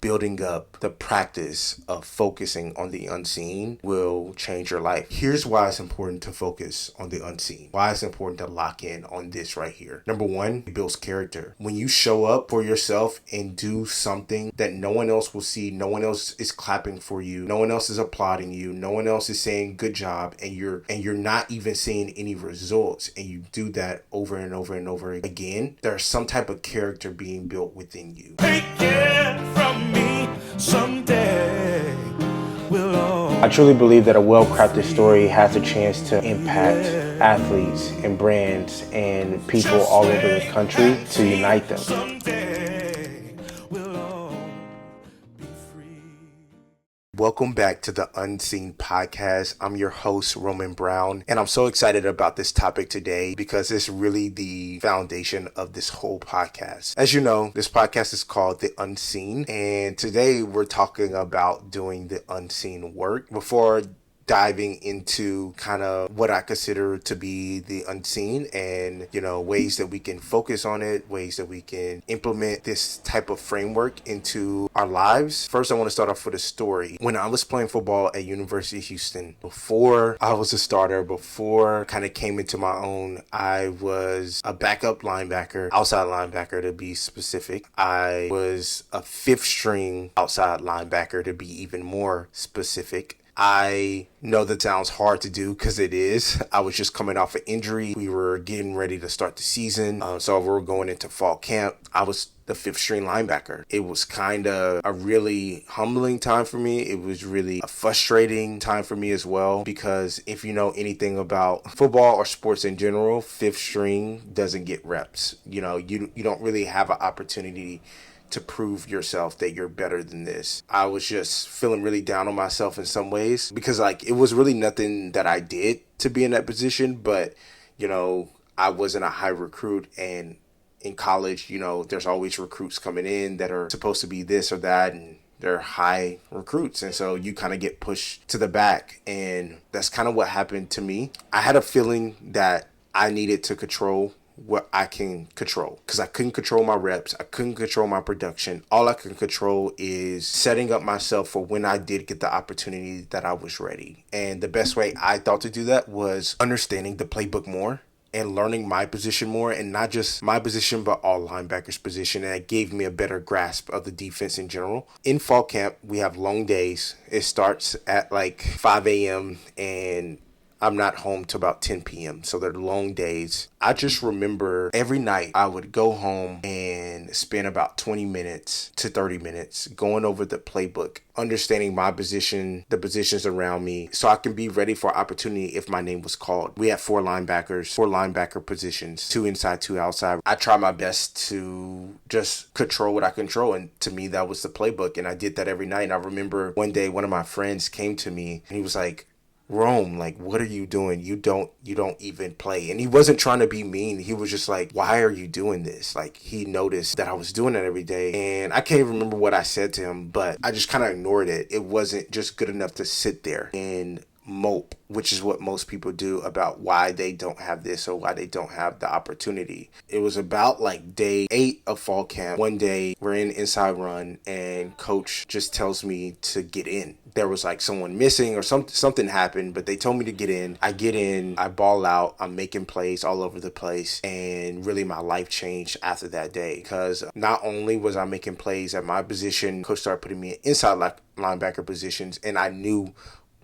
building up the practice of focusing on the unseen will change your life. Here's why it's important to focus on the unseen. Why it's important to lock in on this right here. Number one, it builds character. When you show up for yourself and do something that no one else will see, no one else is clapping for you, no one else is applauding you, no one else is saying good job, and you're not even seeing any results, and you do that over and over and over again, there's some type of character being built within you. Take it from me someday. I truly believe that a well-crafted story has a chance to impact athletes and brands and people all over the country to unite them. Someday we'll all be free. Welcome back to the Unseen Podcast. I'm your host, Roman Brown, and I'm so excited about this topic today because it's really the foundation of this whole podcast. As you know, this podcast is called The Unseen, and today we're talking about doing the unseen work. Before diving into kind of what I consider to be the unseen and, ways that we can focus on it, ways that we can implement this type of framework into our lives. First, I want to start off with a story. When I was playing football at University of Houston, before I was a starter, before I kind of came into my own, I was a backup linebacker, outside linebacker to be specific. I was a fifth string outside linebacker to be even more specific. I know that sounds hard to do because it is. I was just coming off an injury. We were getting ready to start the season. So we were going into fall camp. I was the fifth string linebacker. It was kind of a really humbling time for me. It was really a frustrating time for me as well, because if you know anything about football or sports in general, fifth string doesn't get reps. You don't really have an opportunity to prove yourself that you're better than this. I was just feeling really down on myself in some ways because it was really nothing that I did to be in that position, but I wasn't a high recruit, and in college, there's always recruits coming in that are supposed to be this or that, and they're high recruits, and so you kind of get pushed to the back, and that's kind of what happened to me. I had a feeling that I needed to control what I can control, because I couldn't control my reps. I couldn't control my production. All I can control is setting up myself for when I did get the opportunity that I was ready. And the best way I thought to do that was understanding the playbook more and learning my position more, and not just my position, but all linebackers' position. And it gave me a better grasp of the defense in general. In fall camp, we have long days. It starts at 5 a.m. and I'm not home till about 10 p.m. So they're long days. I just remember every night I would go home and spend about 20 minutes to 30 minutes going over the playbook, understanding my position, the positions around me, so I can be ready for opportunity if my name was called. We have four linebacker positions, 2 inside, 2 outside. I try my best to just control what I control, and to me that was the playbook, and I did that every night. And I remember one day one of my friends came to me and he was like, "Rome, what are you doing? You don't even play." And he wasn't trying to be mean. He was just like, "Why are you doing this?" He noticed that I was doing it every day. And I can't even remember what I said to him, but I just kind of ignored it. It wasn't just good enough to sit there and mope, which is what most people do about why they don't have this or why they don't have the opportunity. It was about day 8 of fall camp. One day we're in inside run and coach just tells me to get in. There was someone missing or something happened, but they told me to get in. I get in, I ball out, I'm making plays all over the place, and really my life changed after that day, because not only was I making plays at my position, coach started putting me in inside linebacker positions, and I knew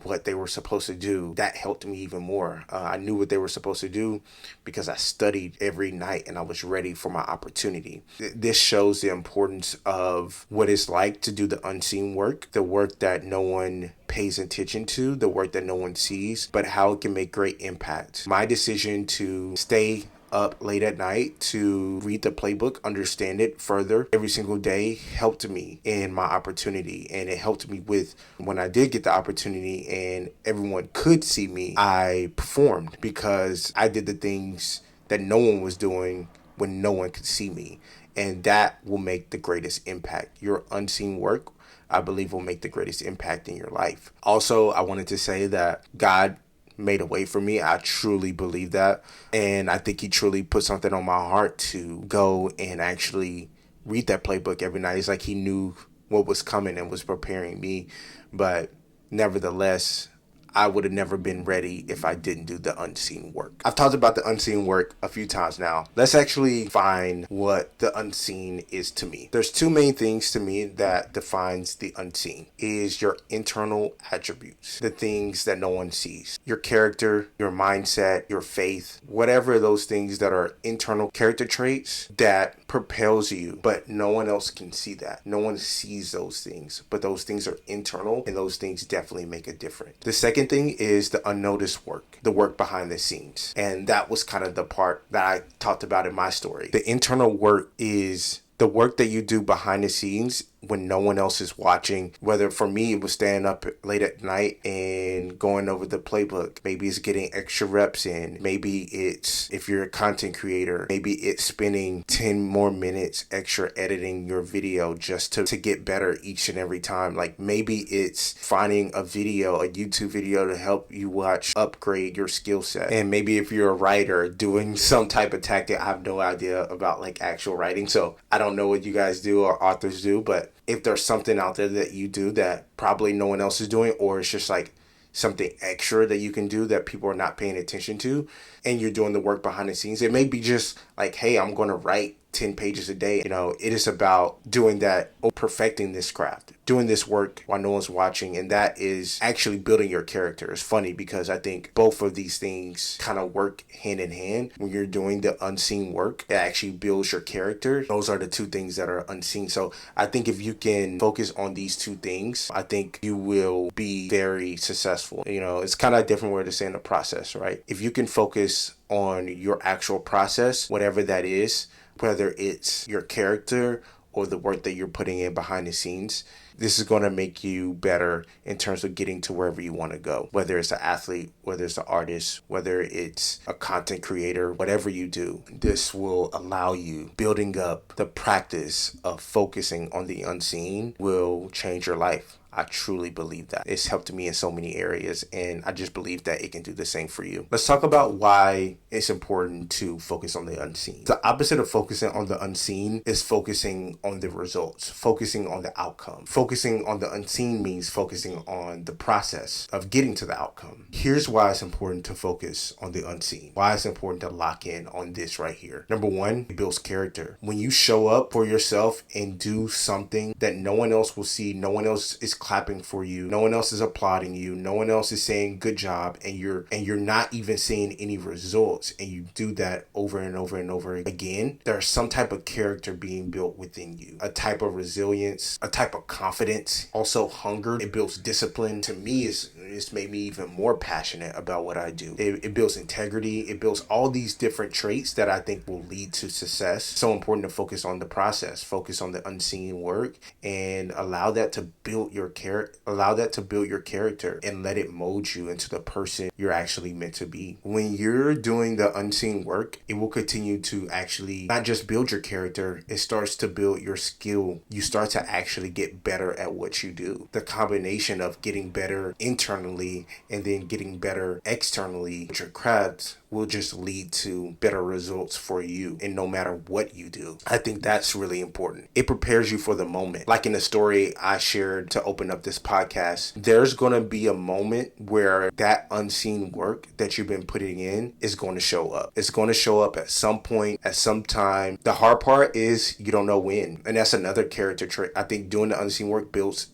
what they were supposed to do. That helped me even more. I knew what they were supposed to do because I studied every night and I was ready for my opportunity. This shows the importance of what it's like to do the unseen work, the work that no one pays attention to, the work that no one sees, but how it can make great impact. My decision to stay up late at night to read the playbook, understand it further every single day, helped me in my opportunity. And it helped me with when I did get the opportunity and everyone could see me, I performed because I did the things that no one was doing when no one could see me. And that will make the greatest impact. Your unseen work, I believe, will make the greatest impact in your life. Also, I wanted to say that God made a way for me. I truly believe that. And I think he truly put something on my heart to go and actually read that playbook every night. It's like he knew what was coming and was preparing me. But nevertheless, I would have never been ready if I didn't do the unseen work. I've talked about the unseen work a few times now. Let's actually find what the unseen is to me. There's two main things to me that defines the unseen. Is your internal attributes, the things that no one sees. Your character, your mindset, your faith, whatever those things that are internal character traits that propels you, but no one else can see that. No one sees those things, but those things are internal, and those things definitely make a difference. The second thing is the unnoticed work, the work behind the scenes. And that was kind of the part that I talked about in my story. The internal work is the work that you do behind the scenes when no one else is watching. Whether for me, it was staying up late at night and going over the playbook. Maybe it's getting extra reps in. Maybe it's, if you're a content creator, maybe it's spending 10 more minutes extra editing your video just to get better each and every time. Like maybe it's finding a YouTube video to help you upgrade your skill set. And maybe if you're a writer, doing some type of tactic. I have no idea about like actual writing, so I don't know what you guys do or authors do, but if there's something out there that you do that probably no one else is doing, or it's just like something extra that you can do that people are not paying attention to, and you're doing the work behind the scenes, it may be just like, hey, I'm going to write 10 pages a day. It is about doing that, perfecting this craft, doing this work while no one's watching. And that is actually building your character. It's funny because I think both of these things kind of work hand in hand. When you're doing the unseen work, it actually builds your character. Those are the two things that are unseen. So I think if you can focus on these two things, I think you will be very successful. It's kind of a different way to say in the process, right? If you can focus on your actual process, whatever that is, whether it's your character or the work that you're putting in behind the scenes, this is going to make you better in terms of getting to wherever you want to go. Whether it's an athlete, whether it's an artist, whether it's a content creator, whatever you do, this will allow you, building up the practice of focusing on the unseen will change your life. I truly believe that. It's helped me in so many areas, and I just believe that it can do the same for you. Let's talk about why it's important to focus on the unseen. The opposite of focusing on the unseen is focusing on the results, focusing on the outcome. Focusing on the unseen means focusing on the process of getting to the outcome. Here's why it's important to focus on the unseen. Why it's important to lock in on this right here. Number one, it builds character. When you show up for yourself and do something that no one else will see, no one else is clapping for you, no one else is applauding you, no one else is saying good job, and you're not even seeing any results, and you do that over and over and over again, there's some type of character being built within you, a type of resilience, a type of confidence, also hunger. It builds discipline. To me, it's made me even more passionate about what I do. It builds integrity. It builds all these different traits that I think will lead to success. So important to focus on the process, focus on the unseen work, and allow that to build your character, and let it mold you into the person you're actually meant to be. When you're doing the unseen work, it will continue to actually not just build your character, it starts to build your skill. You start to actually get better at what you do. The combination of getting better internally and then getting better externally with your craft will just lead to better results for you, and no matter what you do. I think that's really important. It prepares you for the moment. Like in the story I shared to open up this podcast, there's going to be a moment where that unseen work that you've been putting in is going to show up. It's going to show up at some point, at some time. The hard part is you don't know when. And that's another character trait. I think doing the unseen work builds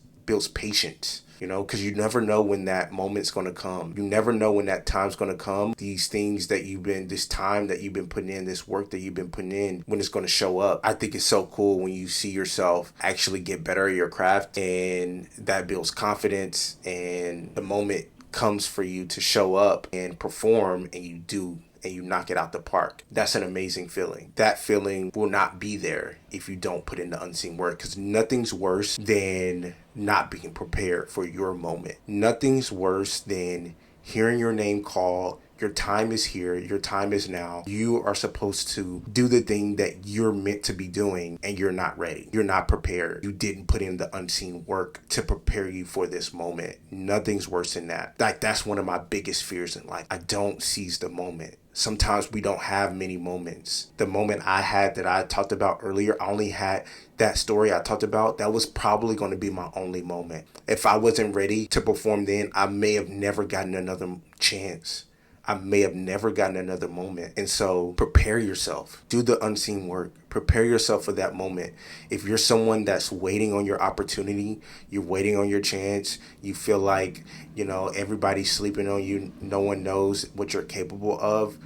patience. Because you never know when that moment's going to come. You never know when that time's going to come. This time that you've been putting in, this work that you've been putting in, when it's going to show up. I think it's so cool when you see yourself actually get better at your craft, and that builds confidence, and the moment comes for you to show up and perform, and you do, and you knock it out the park. That's an amazing feeling. That feeling will not be there if you don't put in the unseen work, because nothing's worse than not being prepared for your moment. Nothing's worse than hearing your name called, Your time is here. Your time is now. You are supposed to do the thing that you're meant to be doing, and you're not ready. You're not prepared. You didn't put in the unseen work to prepare you for this moment. Nothing's worse than that. Like, that's one of my biggest fears in life. I don't seize the moment. Sometimes we don't have many moments. The moment I had that I talked about earlier, I only had that story I talked about. That was probably going to be my only moment. If I wasn't ready to perform then, I may have never gotten another chance. I may have never gotten another moment. And so prepare yourself. Do the unseen work. Prepare yourself for that moment. If you're someone that's waiting on your opportunity, you're waiting on your chance, you feel like, everybody's sleeping on you, no one knows what you're capable of,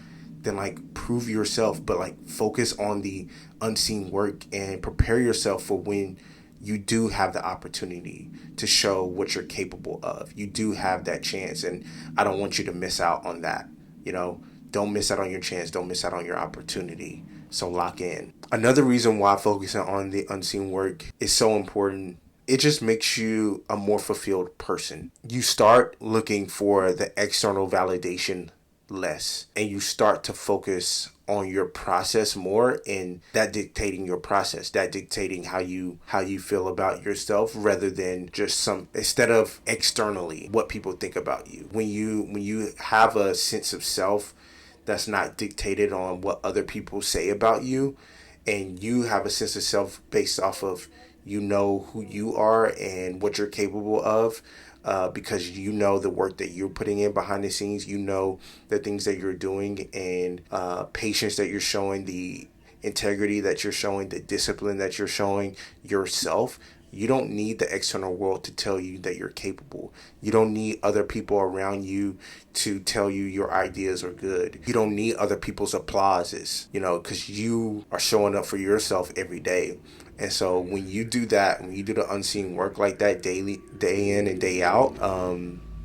then prove yourself, but focus on the unseen work and prepare yourself for when you do have the opportunity to show what you're capable of. You do have that chance, and I don't want you to miss out on that. Don't miss out on your chance. Don't miss out on your opportunity. So lock in. Another reason why focusing on the unseen work is so important, it just makes you a more fulfilled person. You start looking for the external validation less, and you start to focus on your process more, and that dictating your process, that dictating how you feel about yourself, rather than just instead of externally what people think about you. When you have a sense of self that's not dictated on what other people say about you, and you have a sense of self based off of who you are and what you're capable of, because the work that you're putting in behind the scenes, the things that you're doing, and patience that you're showing, the integrity that you're showing, the discipline that you're showing yourself. You don't need the external world to tell you that you're capable. You don't need other people around you to tell you your ideas are good. You don't need other people's applauses, because you are showing up for yourself every day. And so when you do that, when you do the unseen work like that daily, day in and day out,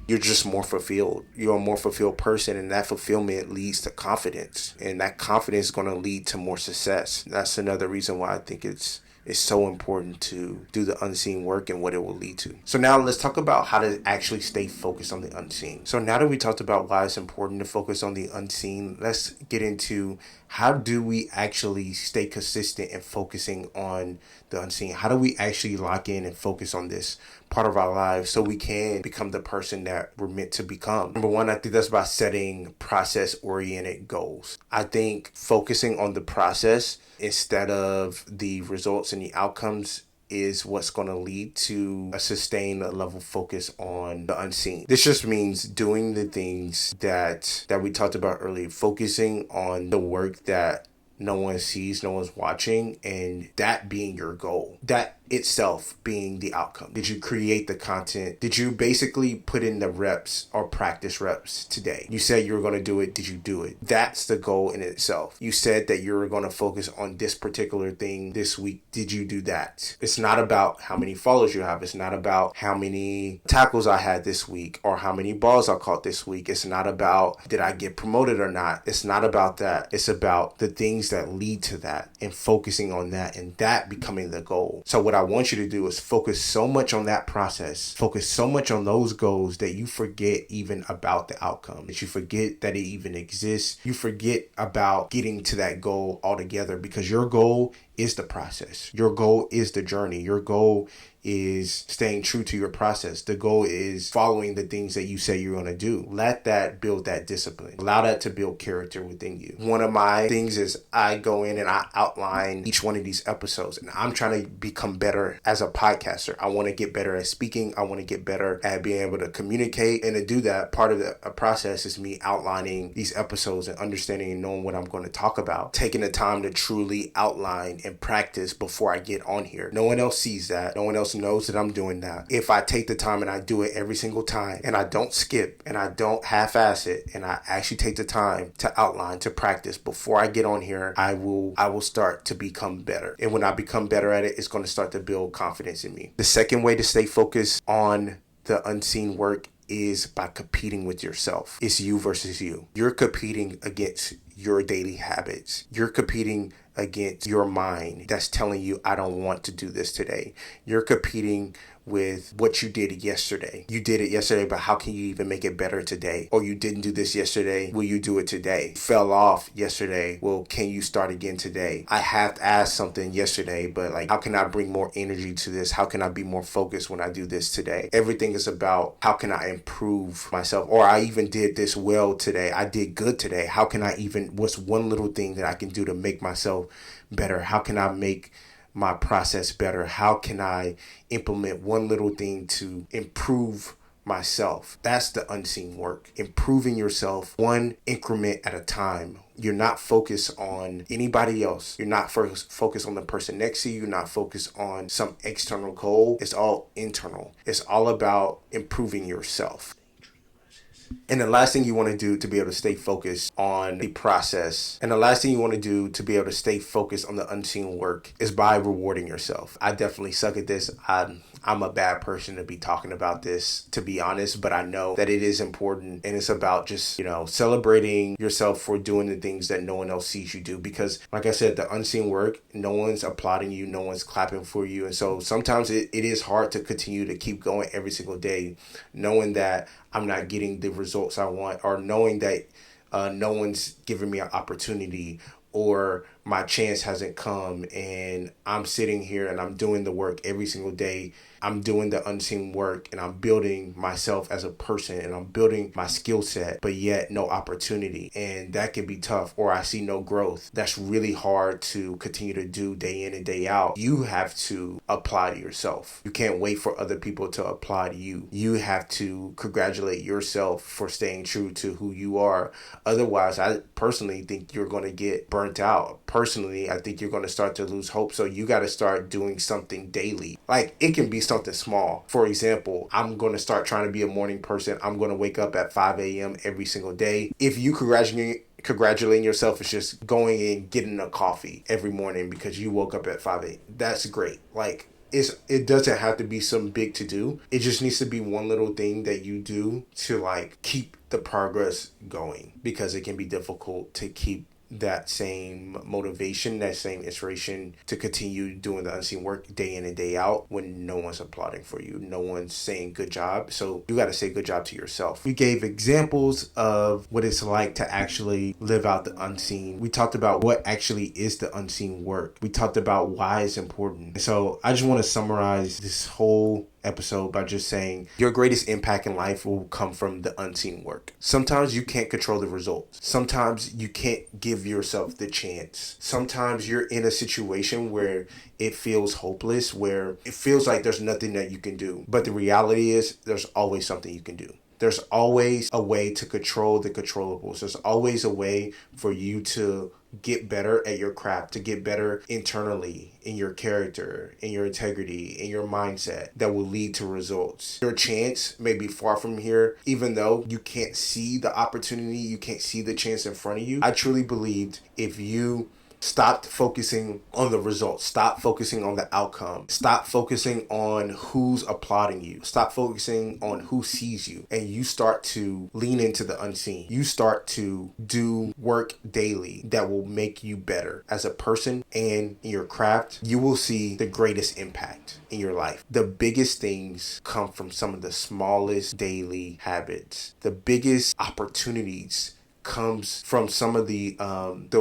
you're just more fulfilled. You're a more fulfilled person, and that fulfillment leads to confidence, and that confidence is going to lead to more success. That's another reason why I think it's so important to do the unseen work and what it will lead to. So now let's talk about how to actually stay focused on the unseen. So now that we talked about why it's important to focus on the unseen, let's get into how do we actually stay consistent in focusing on the unseen? How do we actually lock in and focus on this part of our lives so we can become the person that we're meant to become? Number one, I think that's by setting process-oriented goals. I think focusing on the process instead of the results and the outcomes is what's going to lead to a sustained level focus on the unseen. This just means doing the things that we talked about earlier, focusing on the work that no one sees, no one's watching, and that being your goal. That itself being the outcome. Did you create the content? Did you basically put in the reps or practice reps today? You said you were going to do it. Did you do it? That's the goal in itself. You said that you were going to focus on this particular thing this week. Did you do that? It's not about how many followers you have. It's not about how many tackles I had this week or how many balls I caught this week. It's not about did I get promoted or not. It's not about that. It's about the things that lead to that and focusing on that and that becoming the goal. So what I want you to do is focus so much on that process, focus so much on those goals that you forget even about the outcome, that you forget that it even exists. You forget about getting to that goal altogether, because your goal is the process. Your goal is the journey. Your goal is staying true to your process. The goal is following the things that you say you're going to do. Let that build that discipline. Allow that to build character within you. One of my things is I go in and I outline each one of these episodes, and I'm trying to become better as a podcaster. I want to get better at speaking. I want to get better at being able to communicate. And to do that, part of the process is me outlining these episodes and understanding and knowing what I'm going to talk about. Taking the time to truly outline and practice before I get on here. No one else sees that. No one else knows that I'm doing that. If I take the time and I do it every single time, and I don't skip and I don't half-ass it, and I actually take the time to outline, to practice before I get on here, I will start to become better. And when I become better at it, it's going to start to build confidence in me. The second way to stay focused on the unseen work is by competing with yourself. It's you versus you. You're competing against your daily habits. You're competing against your mind that's telling you, I don't want to do this today. You're competing with what you did yesterday. You did it yesterday, but how can you even make it better today? Or you didn't do this yesterday, will you do it today? Fell off yesterday, well, can you start again today? I have to ask something yesterday, but like, how can I bring more energy to this? How can I be more focused when I do this today? Everything is about how can I improve myself? Or I even did this well today. I did good today. How can I even, what's one little thing that I can do to make myself better? How can I make my process better? How can I implement one little thing to improve myself? That's the unseen work. Improving yourself one increment at a time. You're not focused on anybody else. You're not focused on the person next to you. You're not focused on some external goal. It's all internal. It's all about improving yourself. And the last thing you want to do to be able to stay focused on the process, and the last thing you want to do to be able to stay focused on the unseen work, is by rewarding yourself. I definitely suck at this. I'm a bad person to be talking about this, to be honest, but I know that it is important, and it's about just, celebrating yourself for doing the things that no one else sees you do. Because like I said, the unseen work, no one's applauding you, no one's clapping for you. And so sometimes it is hard to continue to keep going every single day, knowing that I'm not getting the results I want, or knowing that no one's giving me an opportunity, or my chance hasn't come, and I'm sitting here and I'm doing the work every single day. I'm doing the unseen work, and I'm building myself as a person, and I'm building my skill set, but yet no opportunity. And that can be tough. Or I see no growth. That's really hard to continue to do day in and day out. You have to apply to yourself. You can't wait for other people to apply to you. You have to congratulate yourself for staying true to who you are. Otherwise, I personally think you're going to get burnt out. Personally, I think you're going to start to lose hope. So you got to start doing something daily. Like, it can be something small. For example, I'm going to start trying to be a morning person. I'm going to wake up at 5 a.m. every single day. If you congratulating yourself is just going and getting a coffee every morning because you woke up at 5 a.m., that's great. Like, it doesn't have to be some big to do. It just needs to be one little thing that you do to like keep the progress going, because it can be difficult to keep that same motivation, that same inspiration to continue doing the unseen work day in and day out when no one's applauding for you, no one's saying good job. So you got to say good job to yourself. We gave examples of what it's like to actually live out the unseen. We talked about what actually is the unseen work. We talked about why it's important. So I just want to summarize this whole episode by just saying your greatest impact in life will come from the unseen work. Sometimes you can't control the results. Sometimes you can't give yourself the chance. Sometimes you're in a situation where it feels hopeless, where it feels like there's nothing that you can do. But the reality is there's always something you can do. There's always a way to control the controllables. There's always a way for you to get better at your craft, to get better internally in your character, in your integrity, in your mindset that will lead to results. Your chance may be far from here, even though you can't see the opportunity, you can't see the chance in front of you. I truly believed if you stopped focusing on the results, stop focusing on the outcome, stop focusing on who's applauding you, stop focusing on who sees you, and you start to lean into the unseen. You start to do work daily that will make you better as a person and in your craft. You will see the greatest impact in your life. The biggest things come from some of the smallest daily habits. The biggest opportunities comes from some of the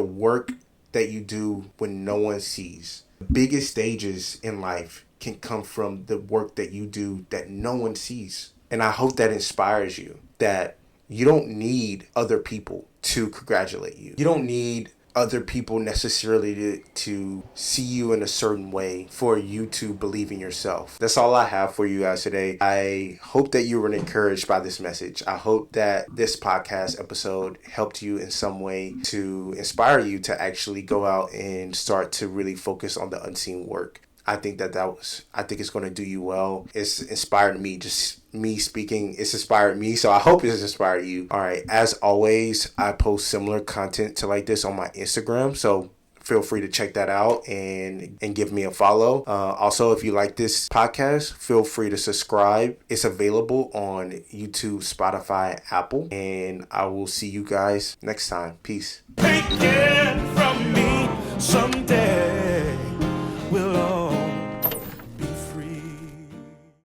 work that you do when no one sees. The biggest stages in life can come from the work that you do that no one sees. And I hope that inspires you, that you don't need other people to congratulate you. You don't need other people necessarily to see you in a certain way for you to believe in yourself. That's all I have for you guys today. I hope that you were encouraged by this message. I hope that this podcast episode helped you in some way to inspire you to actually go out and start to really focus on the unseen work. I think I think it's going to do you well. It's inspired me, just me speaking. It's inspired me. So I hope it's inspired you. All right. As always, I post similar content to like this on my Instagram. So feel free to check that out and give me a follow. Also, if you like this podcast, feel free to subscribe. It's available on YouTube, Spotify, Apple. And I will see you guys next time. Peace. Take it from me someday.